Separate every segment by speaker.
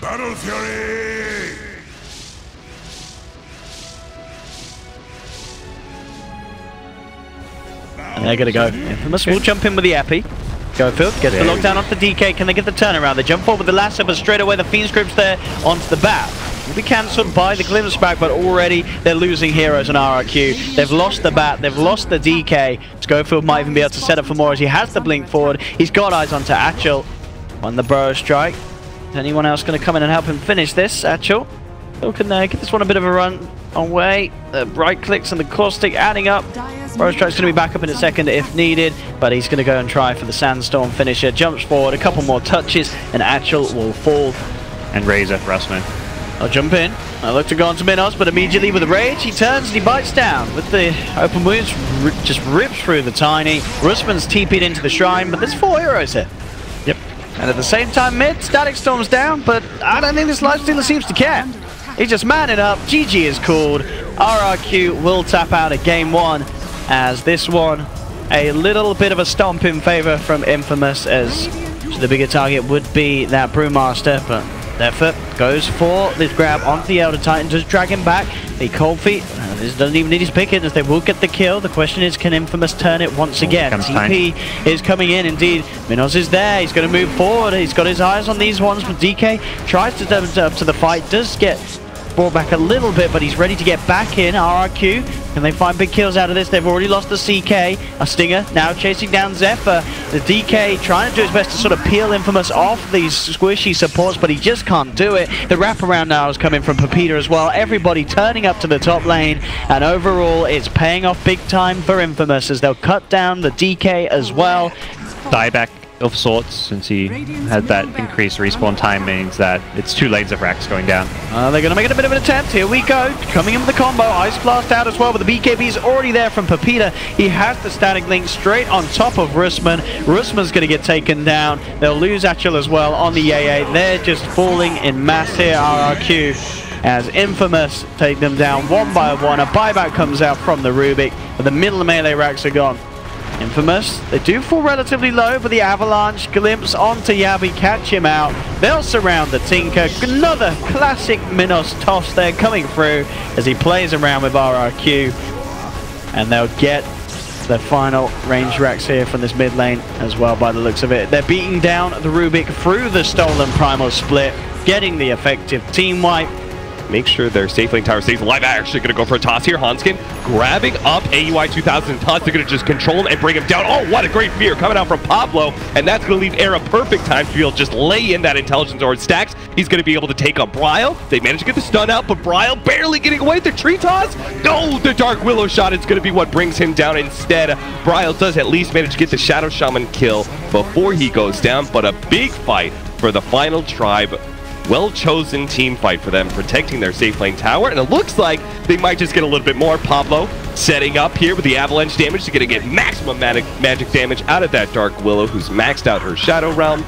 Speaker 1: Battle Fury!
Speaker 2: And they're going to go. Infamous will jump in with the Epi. Gofield gets the lockdown off the DK. Can they get the turnaround? They jump forward with the lasso, but straight away the Fiend's Grip's there onto the bat. Will be cancelled by the Glimpse back, but already they're losing heroes on RRQ. They've lost the bat, they've lost the DK. Schofield might even be able to set up for more as he has the blink forward. He's got eyes onto Achel on the Burrow strike. Is anyone else going to come in and help him finish this? Achel still can give this one a bit of a run away. The right clicks and the caustic adding up. Burrow strike's going to be back up in a second if needed, but he's going to go and try for the Sandstorm finisher. Jumps forward, a couple more touches, and Achel will fall.
Speaker 3: And Razor for Russman.
Speaker 2: I'll jump in. I look to go on to Minos, but immediately with the rage, he turns and he bites down. With the open wounds, just rips through the Tiny. Russman's TP'd into the shrine, but there's 4 heroes here.
Speaker 3: Yep.
Speaker 2: And at the same time, mid, Static Storm's down, but I don't think this Lifestealer seems to care. He's just manning up. GG is called. RRQ will tap out at game 1, as this one, a little bit of a stomp in favor from Infamous, as the bigger target would be that Brewmaster, but Effort goes for this grab onto the Elder Titan, does drag him back. The Cold Feet, this doesn't even need his pick in, as they will get the kill. The question is, can Infamous turn it once again? TP is coming in, indeed. Minos is there, he's going to move forward. He's got his eyes on these ones, but DK tries to step up to the fight, does get brought back a little bit, but he's ready to get back in. RRQ, can they find big kills out of this? They've already lost the CK. A Stinger now chasing down Zephyr. The DK trying to do his best to sort of peel Infamous off these squishy supports, but he just can't do it. The wraparound now is coming from Pepita as well. Everybody turning up to the top lane, and overall it's paying off big time for Infamous, as they'll cut down the DK as well.
Speaker 3: Dieback of sorts, since he had that increased respawn time, means that it's 2 lanes of racks going down.
Speaker 2: They're going to make it a bit of an attempt. Here we go. Coming in with the combo. Ice Blast out as well, but the BKB's already there from Pepita. He has the static link straight on top of Russman. Russman's going to get taken down. They'll lose Achel as well on the Yaya. They're just falling in mass here, RRQ, as Infamous take them down one by one. A buyback comes out from the Rubik, but the middle melee racks are gone. Infamous, they do fall relatively low, but the Avalanche glimpse onto Yabi, catch him out. They'll surround the Tinker. Another classic Minos toss there coming through as he plays around with RRQ. And they'll get the final range racks here from this mid lane as well, by the looks of it. They're beating down the Rubik through the stolen Primal Split, getting the effective team wipe.
Speaker 4: Make sure their safe lane tower stays alive. Actually going to go for a toss here. Hanskin grabbing up AUI-2000 toss. They're going to just control him and bring him down. Oh, what a great fear coming out from Pablo. And that's going to leave Era perfect time to be able to just lay in that intelligence or stacks. He's going to be able to take on Bryle. They managed to get the stun out, but Bryle barely getting away with the tree toss. No, the Dark Willow shot is going to be what brings him down instead. Bryle does at least manage to get the Shadow Shaman kill before he goes down, but a big fight for the final tribe. Well-chosen team fight for them, protecting their safe lane tower, and it looks like they might just get a little bit more. Pablo setting up here with the avalanche damage to get maximum magic damage out of that Dark Willow, who's maxed out her Shadow Realm.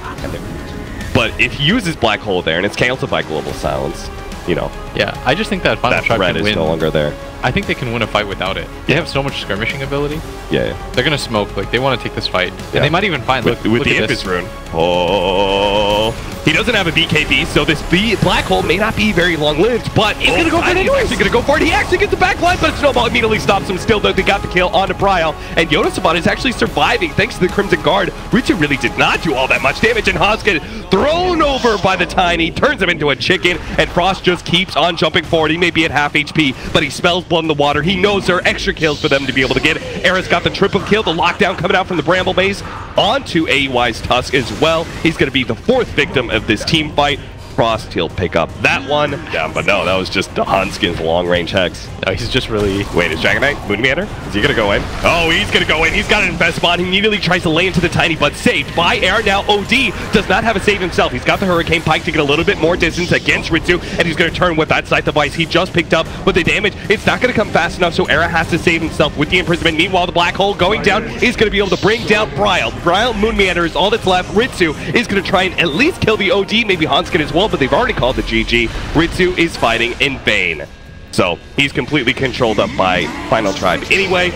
Speaker 4: But if he uses Black Hole there, and it's canceled by Global Silence, you know.
Speaker 5: Yeah, I just think that final tribe
Speaker 4: threat
Speaker 5: can
Speaker 4: is
Speaker 5: win.
Speaker 4: no longer there.
Speaker 5: I think they can win a fight without it. They have so much skirmishing ability.
Speaker 4: Yeah.
Speaker 5: They're gonna smoke. Like, they want to take this fight. And they might even find
Speaker 4: with the Impus rune. Oh, he doesn't have a BKB, so this Black Hole may not be very long-lived, but he's gonna go for it anyways. He's actually gonna go for it. He actually gets the backline, but Snowball immediately stops him. Still, though, they got the kill onto Bryle, and Yodasaban is actually surviving thanks to the Crimson Guard. Ritsu really did not do all that much damage, and Hoskin thrown over by the Tiny, turns him into a chicken, and Frost just keeps on jumping forward. He may be at half HP, but he spells blood in the water. He knows there are extra kills for them to be able to get. Era's got the triple kill, the lockdown coming out from the Bramble Base onto AUI's Tusk as well. He's going to be the 4th victim of this team fight. Frost, he'll pick up that one. Yeah, but no, that was just the Hanskin's long-range hex.
Speaker 5: No, he's just really...
Speaker 4: Wait, is Dragon Knight Moonmeander? Is he going to go in? Oh, he's going to go in. He's got an invest spot. He immediately tries to lay into the Tiny, but saved by Era. Now OD does not have a save himself. He's got the Hurricane Pike to get a little bit more distance against Ritsu, and he's going to turn with that Scythe device he just picked up. But the damage, it's not going to come fast enough, so Era has to save himself with the imprisonment. Meanwhile, the Black Hole going down is going to be able to bring down Bryle. Bryle, Moonmeander is all that's left. Ritsu is going to try and at least kill the OD, maybe Hanskin as well, but they've already called the GG. Ritsu is fighting in vain. So he's completely controlled up by Final Tribe. Anyway,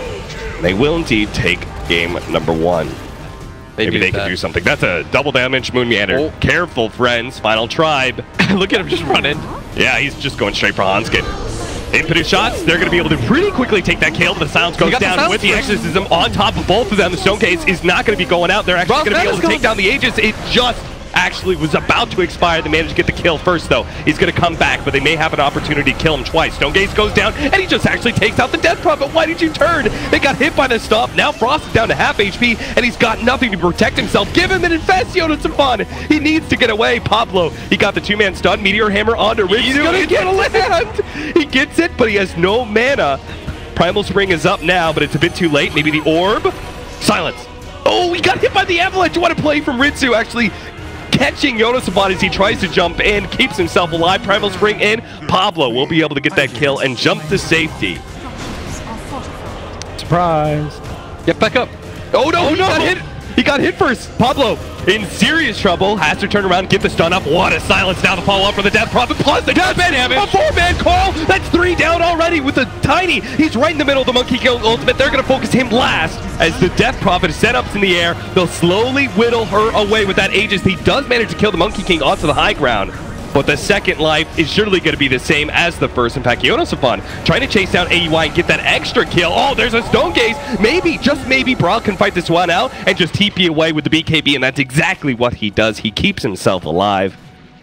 Speaker 4: they will indeed take game number 1. Maybe they can do something. That's a double damage Moon Meander.
Speaker 5: Oh.
Speaker 4: Careful, friends. Final tribe.
Speaker 5: Look at him just running.
Speaker 4: Yeah, he's just going straight for Hanskin. Infinite shots. They're going to be able to pretty quickly take that kill. The silence goes down with the exorcism on top of both of them. The stone case is not going to be going out. They're actually going to be able to take down the Aegis. It just actually was about to expire. They managed to get the kill first, though. He's going to come back, but they may have an opportunity to kill him twice. Stone Gaze goes down, and he just actually takes out the Death Prophet. Why did you turn? They got hit by the stomp. Now Frost is down to half HP, and he's got nothing to protect himself. Give him an Infestio to some fun. He needs to get away. Pablo, he got the two-man stun. Meteor Hammer onto Rich. He's going to get a land. He gets it, but he has no mana. Primal Spring is up now, but it's a bit too late. Maybe the Orb. Silence. Oh, he got hit by the Avalanche. What a play from Ritsu, actually catching Yonosabon as he tries to jump in, keeps himself alive. Primal Spring in. Pablo will be able to get that kill and jump to safety.
Speaker 3: Surprise.
Speaker 5: Get back up.
Speaker 4: Oh no, he got hit. He got hit first. Pablo in serious trouble. Has to turn around, get the stun up. What a silence now to follow up for the Death Prophet. Plus the Death damage. A 4-man call. That's 3 down already with the tiny. He's right in the middle of the Monkey King ultimate. They're going to focus him last as the Death Prophet is set up in the air. They'll slowly whittle her away with that Aegis. He does manage to kill the Monkey King onto the high ground. But the second life is surely going to be the same as the first. In fact, Yonosabon trying to chase down AUI and get that extra kill. Oh, there's a Stone Gaze. Maybe, just maybe, Brawl can fight this one out and just TP away with the BKB, and that's exactly what he does. He keeps himself alive.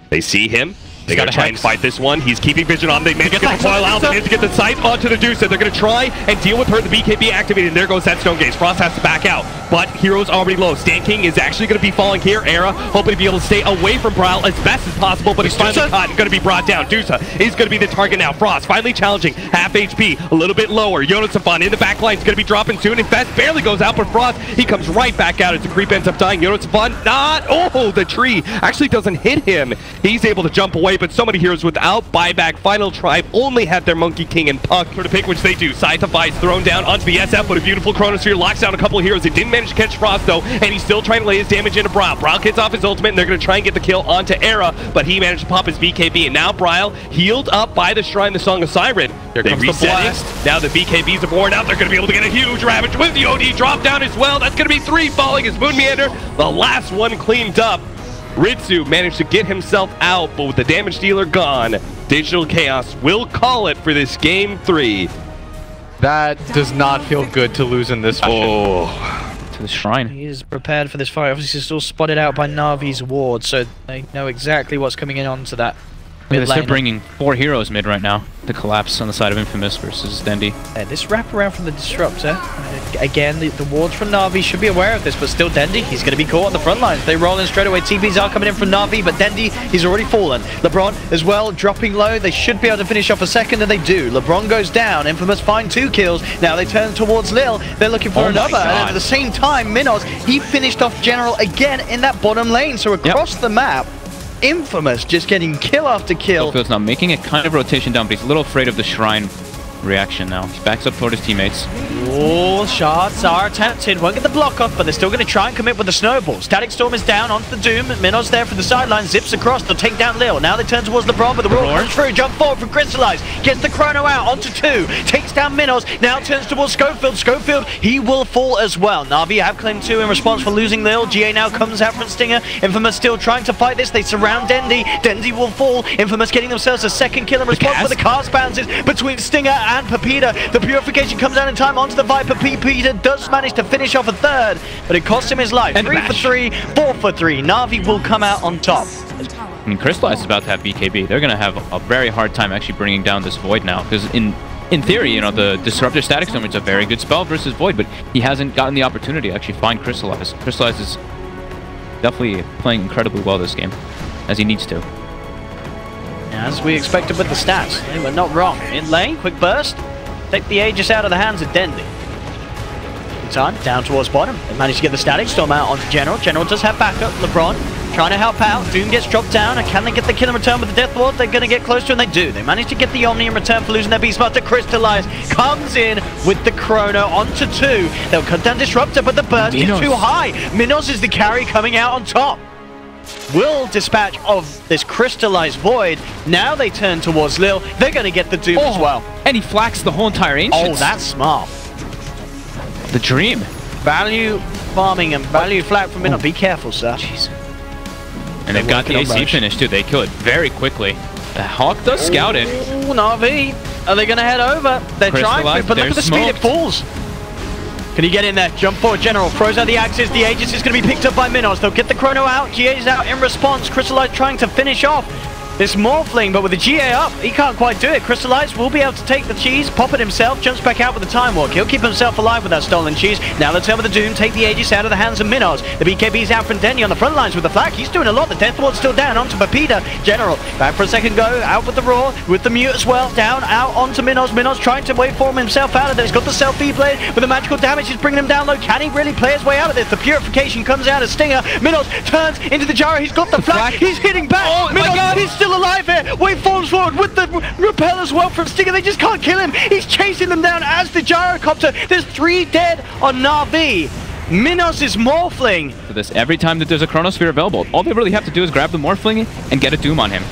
Speaker 4: They see him. They gotta try and fight this one. He's keeping vision on. They manage to get the foil out. They manage to get the sight onto the Deuce. They're gonna try and deal with her. The BKB activated. There goes that Stone Gaze. Frost has to back out, but Hero's already low. Stan King is actually gonna be falling here. Era hoping to be able to stay away from Brawl as best as possible, but he's finally caught and gonna be brought down. Dusa is gonna be the target now. Frost finally challenging. Half HP, a little bit lower. Yonosabon in the back line is gonna be dropping soon. Infest barely goes out, but Frost, he comes right back out as the creep ends up dying. Yonosabon not. Oh, the tree actually doesn't hit him. He's able to jump away, but so many heroes without buyback. Final tribe only have their Monkey King and Puck for the pick, which they do. Scythify is thrown down onto the SF, but a beautiful Chronosphere locks down a couple of heroes. They didn't manage to catch Frost, though, and he's still trying to lay his damage into Brawl. Brawl gets off his ultimate, and they're going to try and get the kill onto Era, but he managed to pop his BKB, and now Brawl, healed up by the Shrine, the Song of Siren.
Speaker 5: Here
Speaker 4: they
Speaker 5: comes
Speaker 4: reset
Speaker 5: the blast.
Speaker 4: it. Now the BKBs are born out. They're going to be able to get a huge Ravage with the OD drop down as well. That's going to be 3 falling as Moon Meander, the last one cleaned up. Ritsu managed to get himself out, but with the damage dealer gone, Digital Chaos will call it for this game 3.
Speaker 5: That does not feel good to lose in this fashion.
Speaker 3: To the Shrine.
Speaker 2: He is prepared for this fight. Obviously still spotted out by NaVi's ward, so they know exactly what's coming in onto that mid lane.
Speaker 3: They're bringing 4 heroes mid right now. The collapse on the side of Infamous versus Dendi.
Speaker 2: This wraparound from the Disruptor. Again, the wards from NaVi should be aware of this, but still Dendi, he's going to be caught on the front lines. They roll in straight away. TPs are coming in from NaVi, but Dendi, he's already fallen. LeBron as well, dropping low. They should be able to finish off a second, and they do. LeBron goes down. Infamous find 2 kills. Now they turn towards Lil. They're looking for another. And at the same time, Minos, he finished off General again in that bottom lane. So across the map, Infamous just getting kill after kill.
Speaker 3: Phil's now making a kind of rotation down, but he's a little afraid of the Shrine reaction now. He backs up toward his teammates.
Speaker 2: Oh, shots are attempted. Won't get the block off, but they're still going to try and commit with the snowball. Static Storm is down onto the Doom. Minos there for the sideline. Zips across. They'll take down Lil. Now they turn towards LeBron, but the roar comes through. Jump forward from Crystallize. Gets the Chrono out onto 2. Takes down Minos. Now turns towards Schofield. Schofield, he will fall as well. NaVi have claimed 2 in response for losing Lil. GA now comes out from Stinger. Infamous still trying to fight this. They surround Dendi. Dendi will fall. Infamous getting themselves a second kill in response, but the cast bounces between Stinger and Pepita. The Purification comes down in time onto the Viper. Pepita does manage to finish off a 3rd, but it cost him his life. 3 for 3, 4 for 3. NaVi will come out on top.
Speaker 3: I mean, Crystallize is about to have BKB. They're going to have a very hard time actually bringing down this Void now, because in theory, you know, the Disruptor Static Storm is a very good spell versus Void, but he hasn't gotten the opportunity to actually find Crystallize. Crystallize is definitely playing incredibly well this game, as he needs to.
Speaker 2: As we expected with the stats, they were not wrong. In lane, quick burst. Take the Aegis out of the hands of Dendi. In time, down towards bottom. They managed to get the Static Storm out onto General. General does have backup. LeBron trying to help out. Doom gets dropped down. And can they get the kill in return with the Death Ward? They're going to get close to, and they do. They manage to get the Omni in return for losing their Beastmaster. Crystallize comes in with the Chrono onto 2. They'll cut down Disruptor, but the burst is too high. Minos is the carry coming out on top. Will dispatch of this crystallized Void. Now they turn towards Lil. They're going to get the Doom as well.
Speaker 3: And he flaks the whole entire Ancients.
Speaker 2: Oh, that's smart.
Speaker 3: The Dream.
Speaker 2: Value farming and value flag from Minos. Be careful, sir.
Speaker 3: Jeez. And they've got the AC finish too. They kill it very quickly. The Hawk does scout it.
Speaker 2: Ooh, NaVi. Are they going to head over? They're trying to, but look at the speed it falls. Can he get in there? Jump forward, General. Throws out the Axis. The Aegis is going to be picked up by Minos. They'll get the Chrono out. GA is out in response. Crystallize trying to finish off this Morphling, but with the GA up, he can't quite do it. Crystallize will be able to take the cheese, pop it himself, jumps back out with the Time Walk. He'll keep himself alive with that stolen cheese. Now let's over the Doom, take the Aegis out of the hands of Minos. The BKB's out from Denny on the front lines with the flag. He's doing a lot. The Death Ward's still down onto Pepita. General, back for a second go, out with the Roar, with the Mute as well, down, out onto Minos. Minos trying to waveform himself out of this. He's got the self-feed blade with the magical damage. He's bringing him down low. Can he really play his way out of this? The Purification comes out as Stinger. Minos turns into the gyro. He's got the flag. He's hitting back.
Speaker 3: Oh,
Speaker 2: Minos,
Speaker 3: my God.
Speaker 2: he's still alive here. Waveforms forward with the repel as well from Stinger. They just can't kill him. He's chasing them down as the gyrocopter. There's 3 dead on NaVi. Minos is Morphling.
Speaker 3: For this, every time that there's a Chronosphere available, all they really have to do is grab the Morphling and get a Doom on him.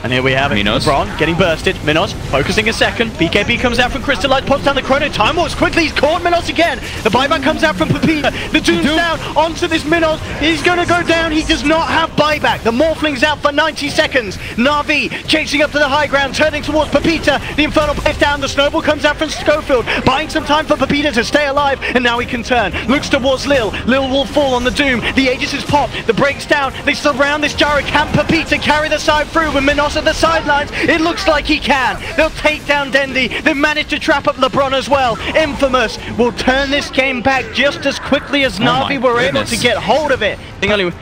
Speaker 2: And here we have it.
Speaker 3: Minos.
Speaker 2: LeBron getting bursted. Minos focusing a second. BKB comes out from Crystallize, pops down the Chrono. Time Walks quickly. He's caught Minos again. The buyback comes out from Pepita. The Doom's down onto this Minos. He's going to go down. He does not have buyback. The Morphling's out for 90 seconds. NaVi chasing up to the high ground, turning towards Pepita. The Infernal plays down. The Snowball comes out from Schofield, buying some time for Pepita to stay alive. And now he can turn. Looks towards Lil. Lil will fall on the Doom. The Aegis is popped. The break's down. They surround this gyro. Can Pepita carry the side through with Minos at the sidelines? It looks like he can. They'll take down Dendi. They managed to trap up LeBron as well. Infamous will turn this game back just as quickly as NaVi were able to get hold of it. I think only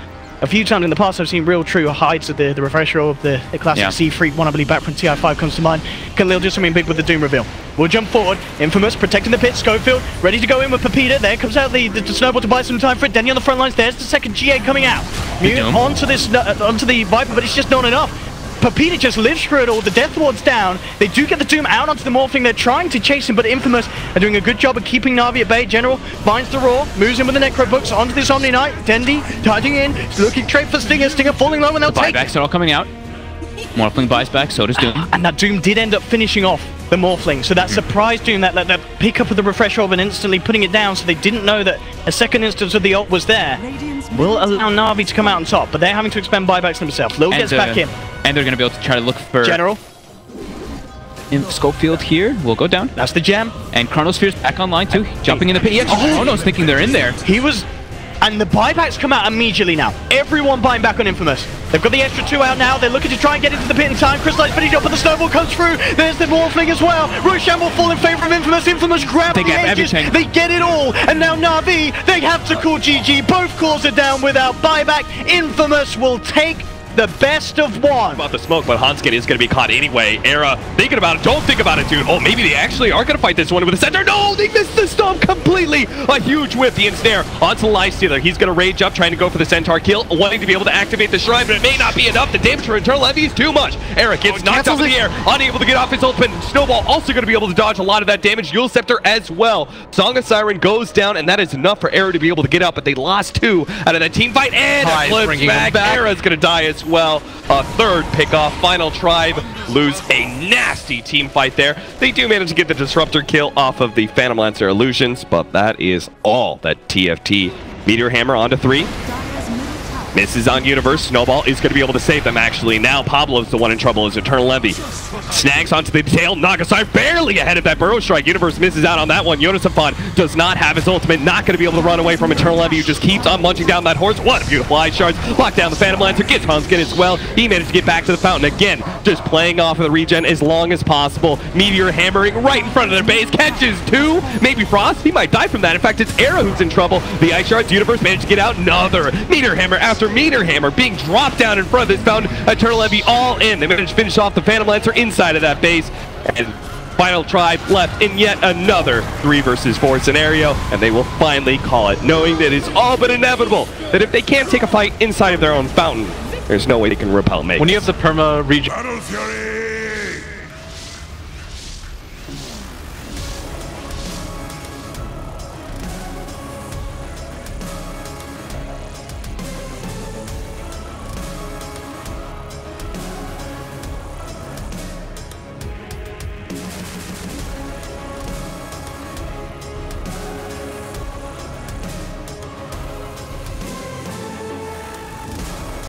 Speaker 2: a few times in the past I've seen Real True hides of the refresher of the classic C3 one, I believe, back from TI5 comes to mind. Can Lil do something big with the Doom reveal? We'll jump forward. Infamous protecting the pit. Schofield ready to go in with Pepita. There comes out the Snowball to buy some time for it. Denny on the front lines. There's the second GA coming out. Mute onto the Viper, but it's just not enough. Pepita just lives through it all. The Death Ward's down. They do get the Doom out onto the Morphling. They're trying to chase him, but Infamous are doing a good job of keeping NaVi at bay. General finds the Roar, moves in with the Necro Books onto this Omni Knight. Dendi darting in, looking straight for Stinger. Stinger falling low, and they'll take it.
Speaker 3: Buybacks are all coming out. Morphling buys back, so does Doom.
Speaker 2: And that Doom did end up finishing off the Morphling. So that surprise Doom, that pick up of the refresh orb and instantly putting it down, so they didn't know that a second instance of the ult was there, will allow NaVi to come out on top. But they're having to expend buybacks themselves. Lil gets back in.
Speaker 3: And they're going to be able to try to look for
Speaker 2: General.
Speaker 3: Schofield here will go down.
Speaker 2: That's the gem.
Speaker 3: And Chronosphere's back online too. Jumping in the pit. Yeah, Chrono's thinking they're in there.
Speaker 2: He was... And the buybacks come out immediately now. Everyone buying back on Infamous. They've got the extra 2 out now. They're looking to try and get into the pit in time. Crystallize finishing up, but the Snowball comes through. There's the Morphling as well. Roshan will fall in favor of Infamous. Infamous grab the Aegis. They get it all. And now NaVi, they have to call GG. Both cores are down without buyback. Infamous will take the best of one.
Speaker 4: About the smoke, but Hanskin is going to be caught anyway. Era thinking about it. Don't think about it, dude. Oh, maybe they actually are going to fight this one with the center. No, they missed the stomp completely. A huge whip. The ensnare onto the Lifestealer. He's going to rage up, trying to go for the Centaur kill, wanting to be able to activate the Shrine, but it may not be enough. The damage for Eternal Envy is too much. Era gets knocked up in the air, unable to get off his ultimate. Snowball also going to be able to dodge a lot of that damage. Eul Scepter as well. Song of Siren goes down, and that is enough for Era to be able to get out, but they lost 2 out of that team fight, and a flip back. Era's going to die as well. A third pick-off. Final Tribe lose a nasty team fight there. They do manage to get the Disruptor kill off of the Phantom Lancer Illusions, but that is all that TFT. Meteor Hammer onto 3. Misses on Universe. Snowball is going to be able to save them, actually. Now Pablo's the one in trouble as Eternal Envy snags onto the tail. Nagasai barely ahead of that Burrow Strike. Universe misses out on that one. Yonisafon does not have his ultimate. Not going to be able to run away from Eternal Envy, who just keeps on munching down that horse. What a beautiful Ice Shards. Lock down the Phantom Lancer. Gets Hanskin as well. He managed to get back to the fountain again. Just playing off of the regen as long as possible. Meteor hammering right in front of their base. Catches 2. Maybe Frost. He might die from that. In fact, it's Era who's in trouble. The Ice Shards. Universe managed to get out. Another Meteor Hammer after Meteor Hammer being dropped down in front of this fountain. Eternal Envy all in. They managed to finish off the Phantom Lancer inside of that base. And Final Tribe left in yet another 3 versus 4 scenario, and they will finally call it, knowing that it's all but inevitable that if they can't take a fight inside of their own fountain, there's no way they can repel Magus.
Speaker 5: When you have the perma region.
Speaker 1: Battle Fury!